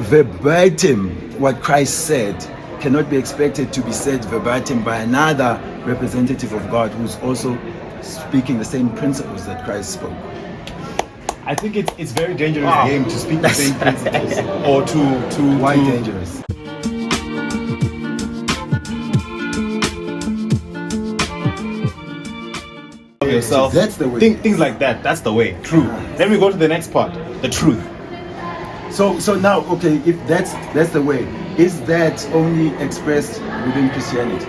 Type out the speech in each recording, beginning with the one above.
verbatim what Christ said cannot be expected to be said verbatim by another representative of God who's also speaking the same principles that Christ spoke. I think it's very dangerous game to speak the same principles or to Why dangerous? yourself. That's the way. Things like that. That's the way. True. Then we go to the next part, the truth. So now, okay, if that's the way, is that only expressed within Christianity?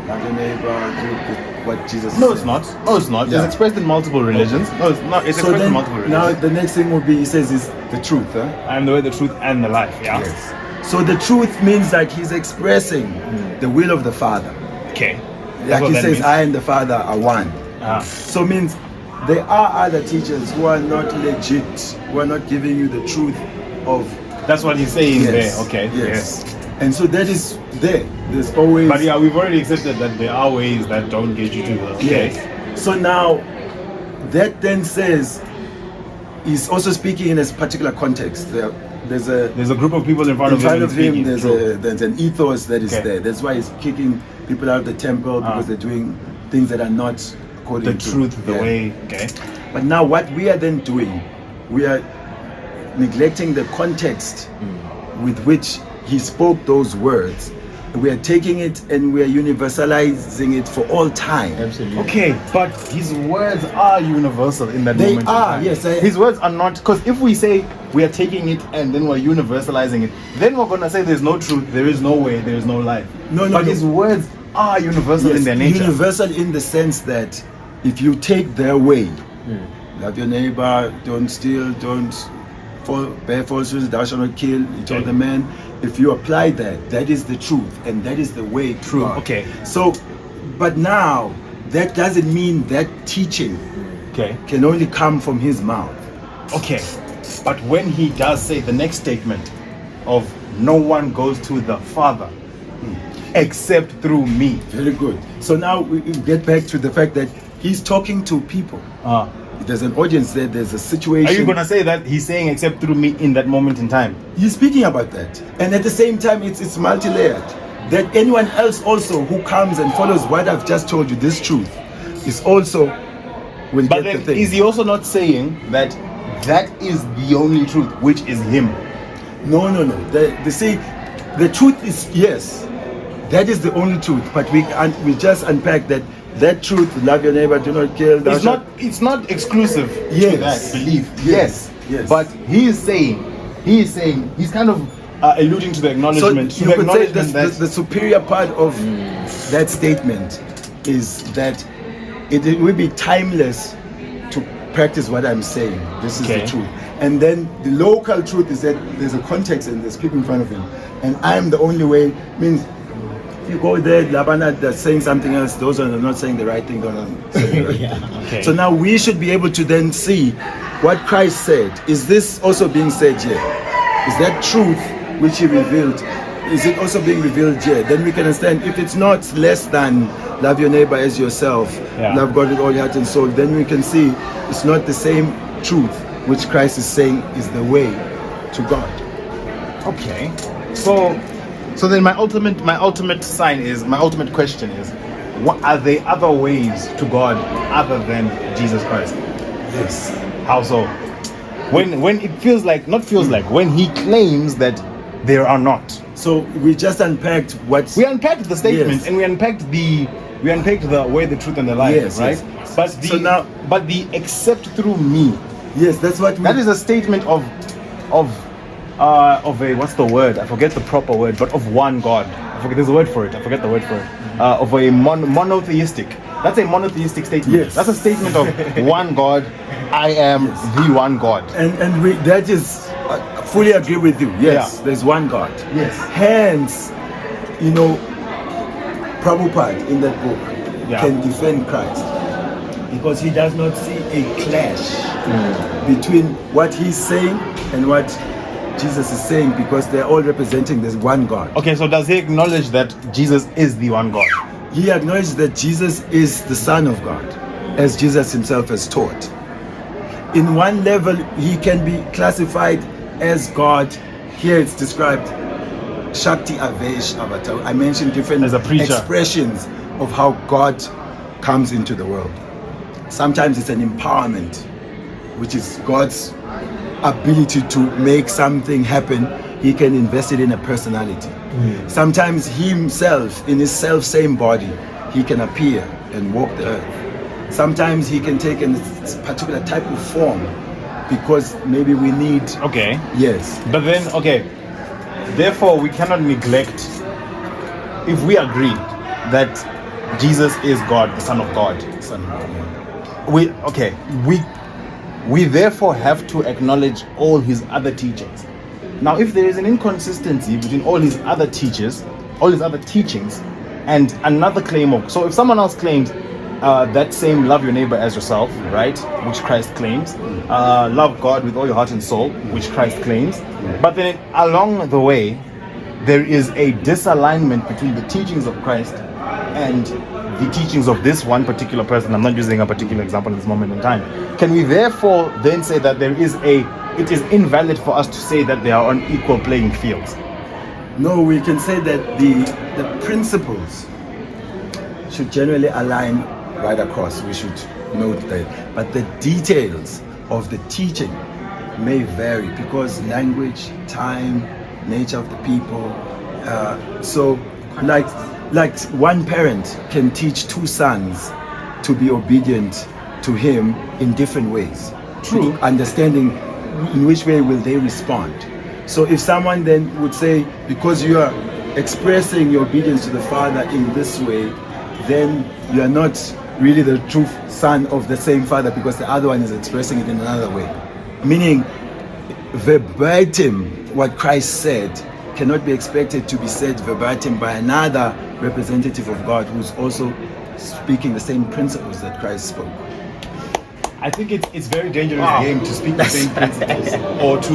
Love your neighbor, do what Jesus No, said. it's not. No, it's not. Yeah. It's expressed in multiple religions. No, it's not. It's expressed in multiple religions. Now the next thing will be, he says, is the truth. Huh? I am the way, the truth, and the life. Yeah. Yes. So the truth means that he's expressing the will of the Father. Okay. Like he says, I and the Father are one. Ah. So means there are other teachers who are not legit, who are not giving you the truth of. That's what he's saying Yes, there. Okay. Yes. And so that is there. There's always. But yeah, we've already accepted that there are ways that don't get you to the. Okay. Yes. So now, that then says, he's also speaking in a particular context. There's a group of people in front of him. There's an ethos that is there. That's why he's kicking people out of the temple because they're doing things that are not according the to truth, the way. Okay. But now what we are then doing, we are neglecting the context with which he spoke those words. We are taking it and we are universalizing it for all time. Absolutely. Okay, but his words are universal in that moment. They are, in time. yes. His words are not, because if we say we are taking it and then we're universalizing it, then we're gonna say there's no truth, there is no way, there is no life. But his words are universal in their nature. Universal in the sense that if you take their way, love your neighbor, don't steal, don't bear false witness, thou shalt not kill, you told the man. If you apply that, that is the truth, and that is the way. True. God. Okay. So, but now that doesn't mean that teaching can only come from his mouth. Okay. But when he does say the next statement of no one goes to the Father except through me. Very good. So now we get back to the fact that he's talking to people. There's an audience there, there's a situation. Are you going to say that he's saying except through me in that moment in time? He's speaking about that. And at the same time, it's multi-layered. That anyone else also who comes and follows what I've just told you, this truth, is also will but get then the thing. Is he also not saying that that is the only truth, which is him? No. The truth is, yes, that is the only truth. But we just unpack that truth, love your neighbor, do not kill. It's not exclusive to that belief. Yes. But he's kind of alluding to the acknowledgement. So you could say the superior part of that statement is that it will be timeless to practice what I'm saying. This is the truth. And then the local truth is that there's a context and there's people in front of him. And I'm the only way, means if you go there, Labana, they're saying something else, those are not saying the right thing. So now we should be able to then see what Christ said. Is this also being said here? Is that truth which he revealed, is it also being revealed here? Then we can understand if it's not less than love your neighbor as yourself, love God with all your heart and soul, then we can see it's not the same truth which Christ is saying is the way to God. Okay. So then my ultimate question is, what are there other ways to God other than Jesus Christ? Yes. How so? When it when he claims that there are not. So we just unpacked we unpacked the statement and we unpacked the way, the truth, and the life, right? Yes. But the except through me. Yes, that's what that is a statement of a, what's the word? I forget the proper word, but of one God. There's a word for it. I forget the word for it. Of a monotheistic. That's a monotheistic statement. Yes. That's a statement of one God. I am the one God. And that is, I fully agree with you. Yes, there's one God. Yes. Hence, Prabhupada in that book can defend Christ because he does not see a clash between what he's saying and what Jesus is saying, because they're all representing this one God. Okay, so does he acknowledge that Jesus is the one God? He acknowledges that Jesus is the Son of God, as Jesus himself has taught. In one level, he can be classified as God. here it's described Shakti Avesh Avatar. I mentioned different As a preacher. expressions of how God comes into the world. Sometimes it's an empowerment, which is God's ability to make something happen. He can invest it in a personality. Sometimes he himself, in his self-same body, he can appear and walk the earth. Sometimes he can take a particular type of form because maybe we need... Okay. Yes. But then, okay, therefore we cannot neglect, if we agree that Jesus is God, the Son of God, Son of God. we therefore have to acknowledge all his other teachings. Now, if there is an inconsistency between all his other teachings, and another claim of, so if someone else claims that same love your neighbor as yourself, right, which Christ claims, love God with all your heart and soul, which Christ claims, but then along the way, there is a disalignment between the teachings of Christ and the teachings of this one particular person. I'm not using a particular example at this moment in time. Can we therefore then say that it is invalid for us to say that they are on equal playing fields? No, we can say that the principles should generally align right across. We should note that. But the details of the teaching may vary because language, time, nature of the people. So like one parent can teach two sons to be obedient to him in different ways. True. Understanding in which way will they respond. So if someone then would say, because you are expressing your obedience to the Father in this way, then you are not really the true son of the same Father because the other one is expressing it in another way. Meaning, verbatim, what Christ said cannot be expected to be said verbatim by another representative of God who's also speaking the same principles that Christ spoke. I think it's very dangerous game to speak the same principles or to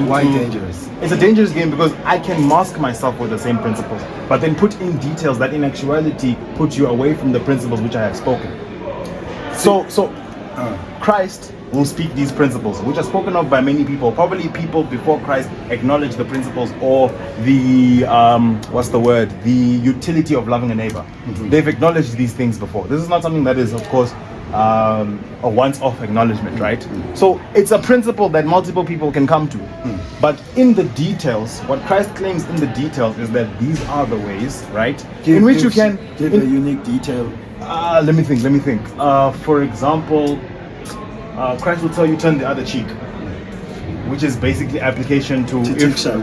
Why dangerous? It's a dangerous game because I can mask myself with the same principles, but then put in details that in actuality put you away from the principles which I have spoken. So Christ will speak these principles, which are spoken of by many people. Probably people before Christ acknowledge the principles or the the utility of loving a neighbor. Mm-hmm. They've acknowledged these things before. This is not something that is, of course, a once-off acknowledgement, right? Mm. So it's a principle that multiple people can come to. Mm. But in the details, what Christ claims in the details is that these are the ways, right? In which you can give a unique detail. Let me think. For example, Christ will tell you turn the other cheek, which is basically application to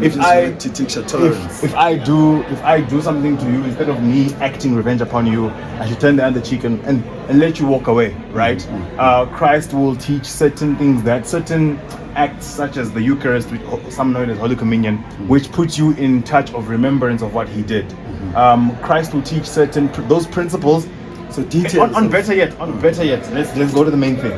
if I do something to you, instead of me acting revenge upon you, I should turn the other cheek and let you walk away, right? Mm-hmm. Christ will teach certain things, that certain acts such as the Eucharist, which some know it as Holy Communion, mm-hmm. which puts you in touch of remembrance of what he did. Mm-hmm. Christ will teach those principles. So details. On better yet, let's go to the main thing.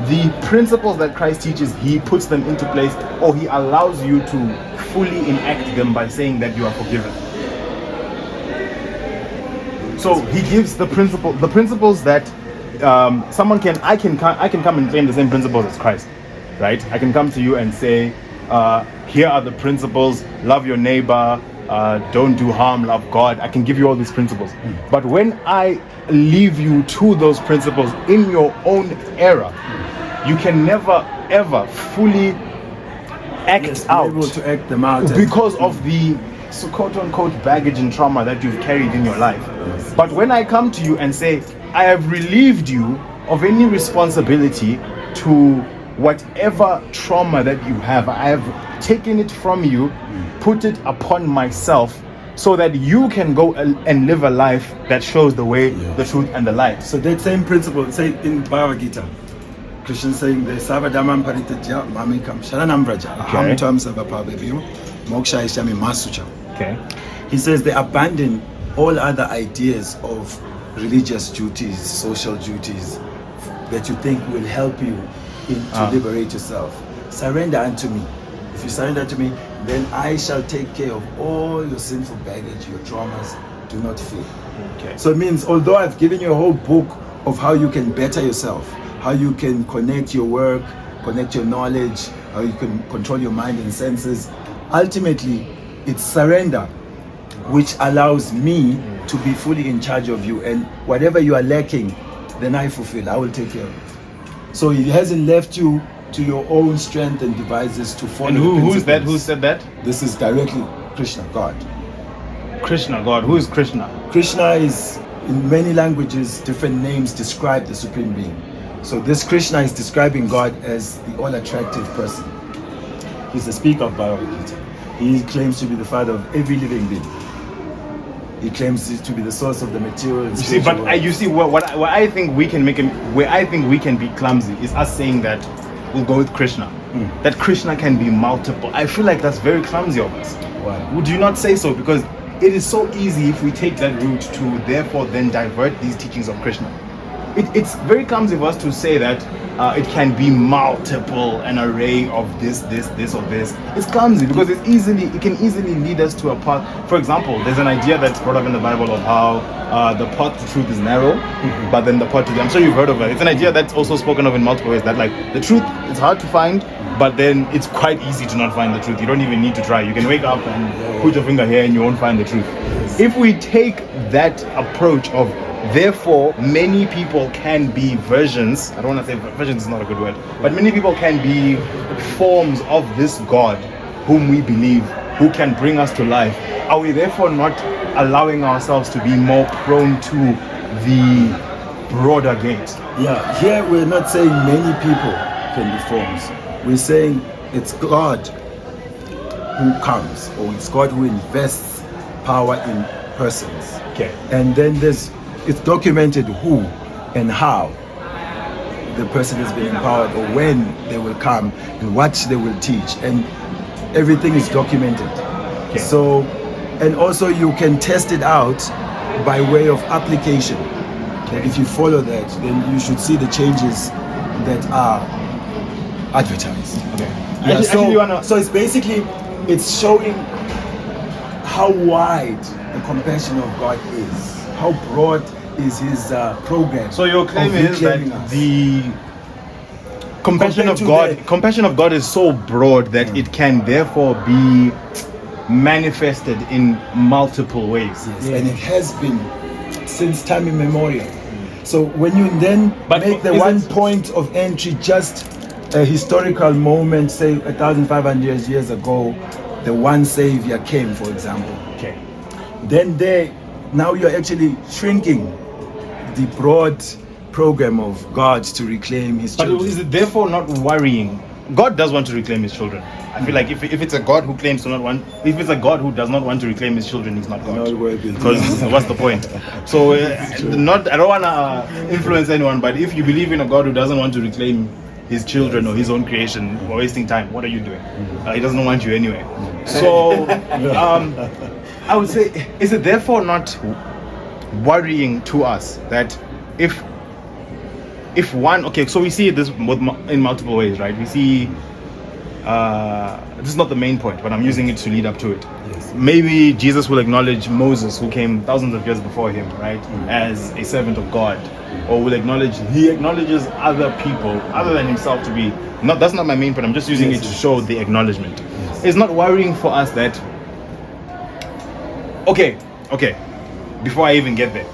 The principles that Christ teaches, he puts them into place, or he allows you to fully enact them by saying that you are forgiven. So he gives the principles that I can come and claim the same principles as Christ, right? I can come to you and say, here are the principles: love your neighbor, don't do harm, love God. I can give you all these principles. But when I leave you to those principles in your own era, you can never ever fully act out, able to act them out because of the quote unquote baggage and trauma that you've carried in your life. Yes. But when I come to you and say, I have relieved you of any responsibility to whatever trauma that you have, I have taken it from you, put it upon myself, so that you can go and live a life that shows the way, the truth, and the light. So that same principle, say in Bhagavad Gita, Krishna saying the Savadamam Parityaja Mamikam Sharanambraja Aham Tvam Sarvabhavibhyo Moksha Ishyami Masucha. Okay. He says they abandon all other ideas of religious duties, social duties that you think will help you to liberate yourself. Surrender unto me. If you surrender to me, then I shall take care of all your sinful baggage, your traumas. Do not fear. Okay. So it means, although I've given you a whole book of how you can better yourself, how you can connect your work, connect your knowledge, how you can control your mind and senses, ultimately it's surrender which allows me to be fully in charge of you, and whatever you are lacking, then I fulfill. I will take care of it. So he hasn't left you to your own strength and devices to follow. And who's that? Who said that? This is directly Krishna, God. Krishna, God. Who is Krishna? Krishna is, in many languages, different names describe the Supreme Being. So this Krishna is describing God as the all-attractive person. He's the speaker of Bhagavad Gita. He claims to be the father of every living being. He claims to be the source of the material. And you see, but what I think we can make him, where I think we can be clumsy is us saying that we'll go with Krishna. That Krishna can be multiple. I feel like that's very clumsy of us. Why? Would you not say so? Because it is so easy if we take that route to therefore then divert these teachings of Krishna. It's very clumsy of us to say that it can be multiple, an array of this, or this. It's clumsy because it can easily lead us to a path. For example, there's an idea that's brought up in the Bible of how the path to truth is narrow, but then the path to I'm sure you've heard of it. It's an idea that's also spoken of in multiple ways, that like the truth is hard to find, but then it's quite easy to not find the truth. You don't even need to try. You can wake up and put your finger here and you won't find the truth. If we take that approach of therefore many people can be versions, I don't want to say versions is not a good word, but many people can be forms of this God whom we believe, who can bring us to life, are we therefore not allowing ourselves to be more prone to the broader gate? Yeah, here we're not saying many people can be forms. We're saying it's God who comes, or it's God who invests power in persons. Okay. And then it's documented who and how the person has been empowered, or when they will come and what they will teach, and everything is documented. Okay. So, and also you can test it out by way of application. That if you follow that, then you should see the changes that are advertised. Okay. Yeah, so it's basically, it's showing how wide the compassion of God is, how broad is his program. So your claim is that the compassion of God is so broad that it can therefore be manifested in multiple ways. Yes. And it has been since time immemorial. So when you then make the one point of entry just a historical moment, say 1,500 years ago, the one Savior came, for example. Okay. Then now you're actually shrinking the broad program of God to reclaim his children. But is it therefore not worrying? God does want to reclaim his children. I feel like if it's a God who claims to not want, if it's a God who does not want to reclaim his children, he's not God. Not worthy. Because what's the point? So I don't want to influence anyone, but if you believe in a God who doesn't want to reclaim his children or his own creation, we're wasting time. What are you doing? He doesn't want you anyway. So I would say, is it therefore not worrying to us that if one, okay, so we see this in multiple ways, right? We see this is not the main point, but I'm using it to lead up to it. Yes. Maybe Jesus will acknowledge Moses, who came thousands of years before him, right, as a servant of God, or will he acknowledges other people other than himself to be not. That's not my main point. I'm just using it to show the acknowledgement. Yes. It's not worrying for us that okay, before I even get there,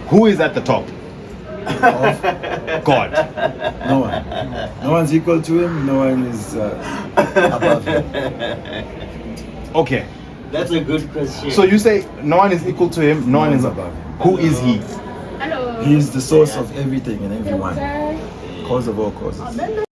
who is at the top? God. No one's equal to him. No one is above him. Okay, that's a good question. So you say no one is equal to him, no one is above him. Who is he? Hello. He is the source of everything and everyone, cause of all causes.